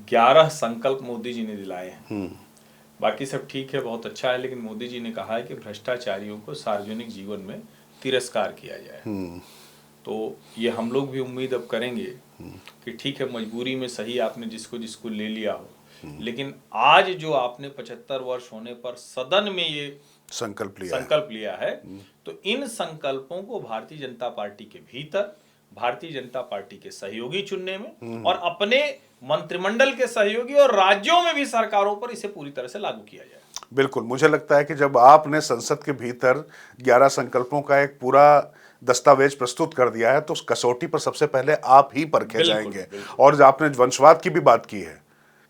11 संकल्प मोदी जी ने दिलाए हैं। बाकी सब ठीक है, बहुत अच्छा है, लेकिन मोदी जी ने कहा है कि भ्रष्टाचारियों को सार्वजनिक जीवन में तिरस्कार किया जाए। तो ये हम लोग भी उम्मीद अब करेंगे कि ठीक है, मजबूरी में सही आपने जिसको जिसको ले लिया हो, लेकिन आज जो आपने 75 वर्ष होने पर सदन में ये संकल्प लिया है, तो इन संकल्पों को भारतीय जनता पार्टी के भीतर, भारतीय जनता पार्टी के सहयोगी चुनने में और अपने मंत्रिमंडल के सहयोगी और राज्यों में भी सरकारों पर इसे पूरी तरह से लागू किया जाए। बिल्कुल, मुझे लगता है कि जब आपने संसद के भीतर 11 संकल्पों का एक पूरा दस्तावेज प्रस्तुत कर दिया है तो उस कसौटी पर सबसे पहले आप ही परखे जाएंगे। और जो आपने वंशवाद की भी बात की है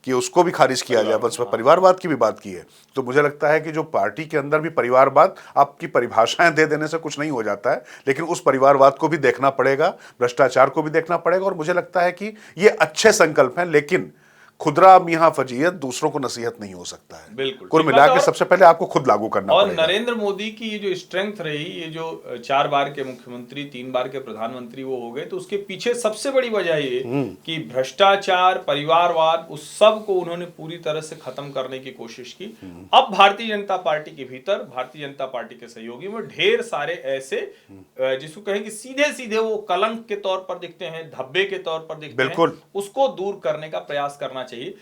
कि उसको भी खारिज किया जाए, परिवारवाद की भी बात की है, तो मुझे लगता है कि जो पार्टी के अंदर भी परिवारवाद, आपकी परिभाषाएं दे देने से कुछ नहीं हो जाता है, लेकिन उस परिवारवाद को भी देखना पड़ेगा, भ्रष्टाचार को भी देखना पड़ेगा। और मुझे लगता है कि ये अच्छे संकल्प हैं, लेकिन खुदरा मियां फजीयत दूसरों को नसीहत नहीं हो सकता है। बिल्कुल, कुल मिला के सबसे पहले आपको खुद लागू करना और पड़ेगा। नरेंद्र मोदी की ये जो स्ट्रेंथ रही, ये जो 4 बार के मुख्यमंत्री, 3 बार के प्रधानमंत्री वो हो गए, तो उसके पीछे सबसे बड़ी वजह ये कि भ्रष्टाचार, परिवारवाद, उस सब को उन्होंने पूरी तरह से खत्म करने की कोशिश की। अब भारतीय जनता पार्टी के भीतर, भारतीय जनता पार्टी के सहयोगी में ढेर सारे ऐसे जिसको कहें कि सीधे सीधे वो कलंक के तौर पर दिखते हैं, धब्बे के तौर पर दिखते हैं, उसको दूर करने का प्रयास करना चाहिए।